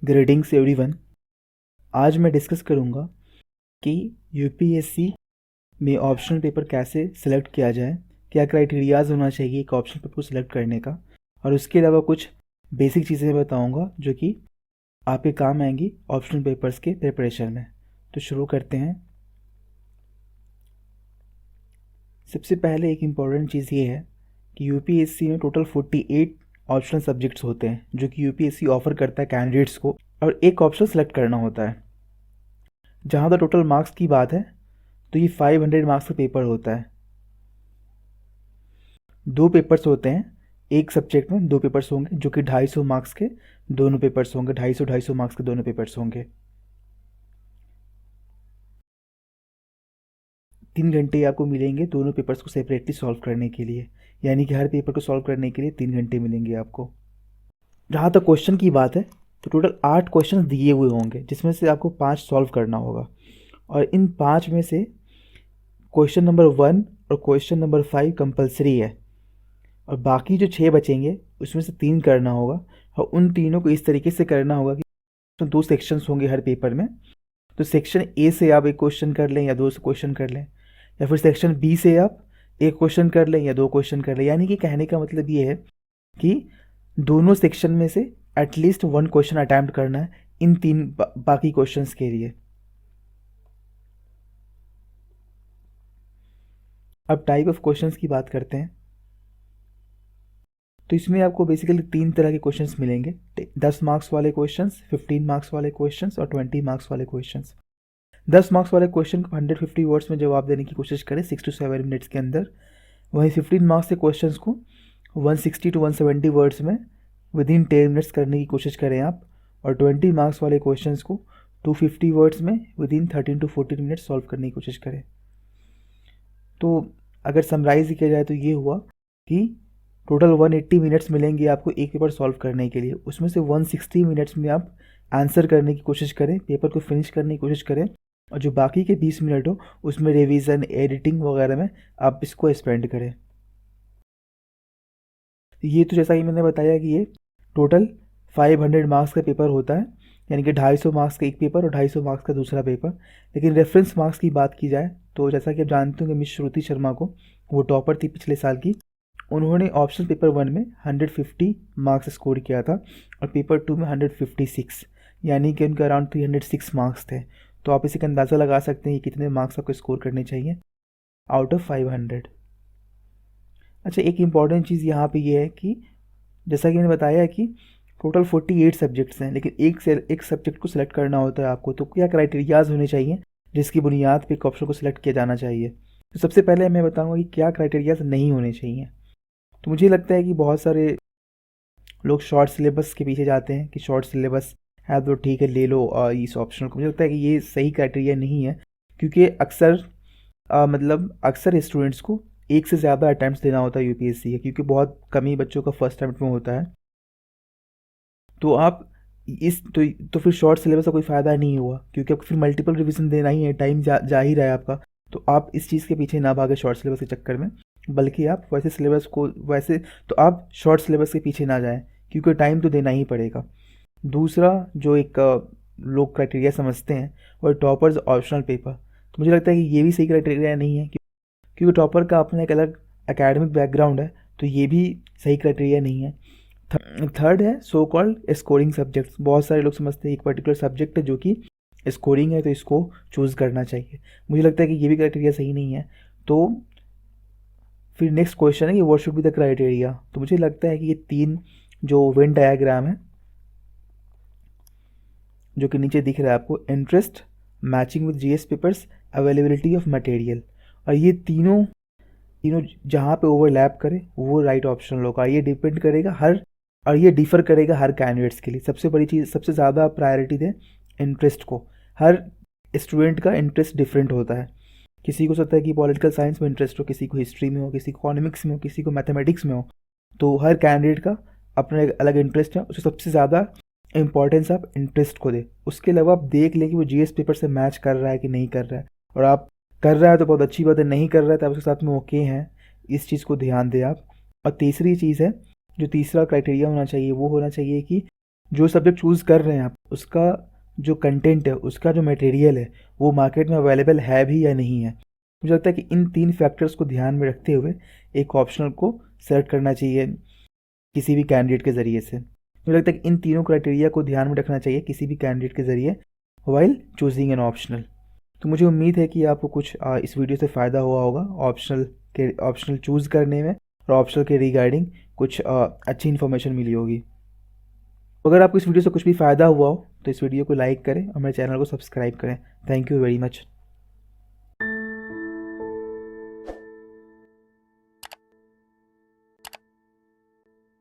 Gradings everyone. आज मैं discuss करूँगा कि यूपीएससी में ऑप्शनल पेपर कैसे सिलेक्ट किया जाए, क्या क्राइटेरियाज़ होना चाहिए एक ऑप्शनल पेपर को सिलेक्ट करने का, और उसके अलावा कुछ बेसिक चीज़ें बताऊँगा जो कि आपके काम आएंगी ऑप्शनल पेपर्स के प्रिपरेशन में। तो शुरू करते हैं। सबसे पहले एक इम्पॉर्टेंट चीज़ ये है कि यूपीएससी में टोटल 48 ऑप्शनल सब्जेक्ट्स होते हैं जो कि यूपीएससी ऑफर करता है कैंडिडेट्स को, और एक ऑप्शन सेलेक्ट करना होता है। जहाँ तक टोटल मार्क्स की बात है तो ये 500 मार्क्स का पेपर होता है। 2 पेपर्स होते हैं, एक सब्जेक्ट में 2 पेपर्स होंगे जो कि 250 मार्क्स के दोनों पेपर्स होंगे, 250 मार्क्स के दोनों पेपर्स होंगे। 3 घंटे आपको मिलेंगे दोनों पेपर्स को सेपरेटली सॉल्व करने के लिए, यानी कि हर पेपर को सॉल्व करने के लिए 3 घंटे मिलेंगे आपको। जहाँ तक क्वेश्चन की बात है तो टोटल 8 क्वेश्चन दिए हुए होंगे जिसमें से आपको 5 सॉल्व करना होगा, और इन 5 में से क्वेश्चन नंबर 1 और क्वेश्चन नंबर 5 कंपलसरी है, और बाकी जो 6 बचेंगे उसमें से 3 करना होगा। और उन तीनों को इस तरीके से करना होगा कि तो 2 सेक्शंस होंगे हर पेपर में, तो सेक्शन ए से आप एक क्वेश्चन कर लें या 2 क्वेश्चन कर लें, या फिर सेक्शन बी से आप एक क्वेश्चन कर लें या 2 क्वेश्चन कर लें। यानी कि कहने का मतलब ये है कि दोनों सेक्शन में से एटलीस्ट 1 क्वेश्चन अटैम्प्ट करना है इन 3 बाकी क्वेश्चंस के लिए। अब टाइप ऑफ क्वेश्चंस की बात करते हैं। तो इसमें आपको बेसिकली 3 तरह के क्वेश्चंस मिलेंगे, 10 मार्क्स वाले क्वेश्चंस, 15 मार्क्स वाले क्वेश्चंस और 20 मार्क्स वाले क्वेश्चंस। 10 मार्क्स वाले क्वेश्चन को 150 वर्ड्स में जवाब देने की कोशिश करें 6 to 7 मिनट्स के अंदर। वहीं 15 मार्क्स के क्वेश्चंस को 160 to 170 वर्ड्स में विद इन 10 मिनट्स करने की कोशिश करें आप, और 20 मार्क्स वाले क्वेश्चंस को 250 वर्ड्स में with in 13 to 14 minutes solve करने की कोशिश करें। तो अगर समराइज़ किया जाए तो ये हुआ कि टोटल 180 मिनट्स मिलेंगे आपको एक पेपर सॉल्व करने के लिए। उसमें से 160 मिनट्स में आप आंसर करने की कोशिश करें, पेपर को फिनिश करने की कोशिश करें, और जो बाकी के 20 मिनट हो उसमें रिवीजन, एडिटिंग वगैरह में आप इसको स्पेंड करें। ये तो जैसा कि मैंने बताया कि ये टोटल 500 मार्क्स का पेपर होता है, यानी कि 250 मार्क्स का एक पेपर और 250 मार्क्स का दूसरा पेपर। लेकिन रेफरेंस मार्क्स की बात की जाए तो जैसा कि आप जानते हो कि मिस श्रुति शर्मा को, वो टॉपर थी पिछले साल की, उन्होंने ऑप्शन पेपर 1 में 150 मार्क्स स्कोर किया था और पेपर 2 में 156, यानी कि उनके अराउंड 306 मार्क्स थे। तो आप इसी का अंदाज़ा लगा सकते हैं कि कितने मार्क्स आपको स्कोर करने चाहिए आउट ऑफ 500। अच्छा, एक इम्पॉर्टेंट चीज़ यहाँ पे ये है कि जैसा कि मैंने बताया कि टोटल 48 सब्जेक्ट्स हैं, लेकिन एक सब्जेक्ट को सिलेक्ट करना होता है आपको। तो क्या क्राइटेरियाज़ होने चाहिए जिसकी बुनियाद पे एक ऑप्शन को सिलेक्ट किया जाना चाहिए। तो सबसे पहले मैं बताऊँगा कि क्या क्राइटेरियाज़ नहीं होने चाहिए। तो मुझे लगता है कि बहुत सारे लोग शॉर्ट सिलेबस के पीछे जाते हैं कि शॉर्ट सिलेबस है तो ठीक है ले लो इस ऑप्शनल को। मुझे लगता है कि ये सही क्राइटेरिया नहीं है, क्योंकि अक्सर स्टूडेंट्स को एक से ज़्यादा अटैम्प्ट्स देना होता है यूपीएससी के, क्योंकि बहुत कम ही बच्चों का फर्स्ट अटैम्प्ट में होता है। तो आप तो फिर शॉर्ट सिलेबस का कोई फ़ायदा नहीं हुआ, क्योंकि आपको फिर मल्टीपल रिवीजन देना ही है, टाइम जा ही रहा है आपका। तो आप इस चीज़ के पीछे ना भागे शॉर्ट सिलेबस के चक्कर में, बल्कि आप आप शॉर्ट सिलेबस के पीछे ना जाएं, क्योंकि टाइम तो देना ही पड़ेगा। दूसरा जो एक लोग क्राइटेरिया समझते हैं वो टॉपर्स ऑप्शनल पेपर। तो मुझे लगता है कि ये भी सही क्राइटेरिया नहीं है, क्योंकि टॉपर का अपना एक अलग एकेडमिक बैकग्राउंड है, तो ये भी सही क्राइटेरिया नहीं है। थर्ड है सो कॉल्ड स्कोरिंग सब्जेक्ट्स। बहुत सारे लोग समझते हैं एक पर्टिकुलर सब्जेक्ट है जो कि स्कोरिंग है तो इसको चूज़ करना चाहिए। मुझे लगता है कि ये भी क्राइटेरिया सही नहीं है। तो फिर नेक्स्ट क्वेश्चन है कि what should be the criteria. तो मुझे लगता है कि ये 3 जो वेन डायग्राम है जो कि नीचे दिख रहा है आपको, interest, matching with GS papers, availability of material, और ये तीनों जहाँ पे ओवरलैप करे वो राइट ऑप्शन होगा। ये डिफ़र करेगा हर कैंडिडेट्स के लिए। सबसे बड़ी चीज़, सबसे ज़्यादा प्रायोरिटी दें इंटरेस्ट को। हर स्टूडेंट का इंटरेस्ट डिफरेंट होता है। किसी को सोचता है कि पॉलिटिकल साइंस में इंटरेस्ट हो, किसी को हिस्ट्री में हो, किसी को इकोनॉमिक्स में हो, किसी को मैथमेटिक्स में हो। तो हर कैंडिडेट का अपना एक अलग इंटरेस्ट है, उसको सबसे ज़्यादा इंपॉर्टेंस आप इंटरेस्ट को दें। उसके अलावा आप देख लें कि वो जीएस पेपर से मैच कर रहा है कि नहीं कर रहा है, और आप कर रहा है तो बहुत अच्छी बात है, नहीं कर रहा है तो आप उसके साथ में ओके हैं, इस चीज़ को ध्यान दें आप। और तीसरी चीज़ है, जो तीसरा क्राइटेरिया होना चाहिए वो होना चाहिए कि जो सब्जेक्ट चूज़ कर रहे हैं आप, उसका जो कंटेंट है, उसका जो मटेरियल है, वो मार्केट में अवेलेबल है भी या नहीं है। मुझे लगता है कि इन 3 फैक्टर्स को ध्यान में रखते हुए एक ऑप्शनल को सेलेक्ट करना चाहिए किसी भी कैंडिडेट के ज़रिए से। मुझे लगता है कि इन तीनों क्राइटेरिया को ध्यान में रखना चाहिए किसी भी कैंडिडेट के ज़रिए व्हाइल चूजिंग एन ऑप्शनल। तो मुझे उम्मीद है कि आपको कुछ इस वीडियो से फ़ायदा हुआ होगा ऑप्शनल चूज़ करने में, और ऑप्शनल के रिगार्डिंग कुछ अच्छी इन्फॉर्मेशन मिली होगी। अगर आपको इस वीडियो से कुछ भी फ़ायदा हुआ हो तो इस वीडियो को लाइक करें और मेरे चैनल को सब्सक्राइब करें। Thank you very much.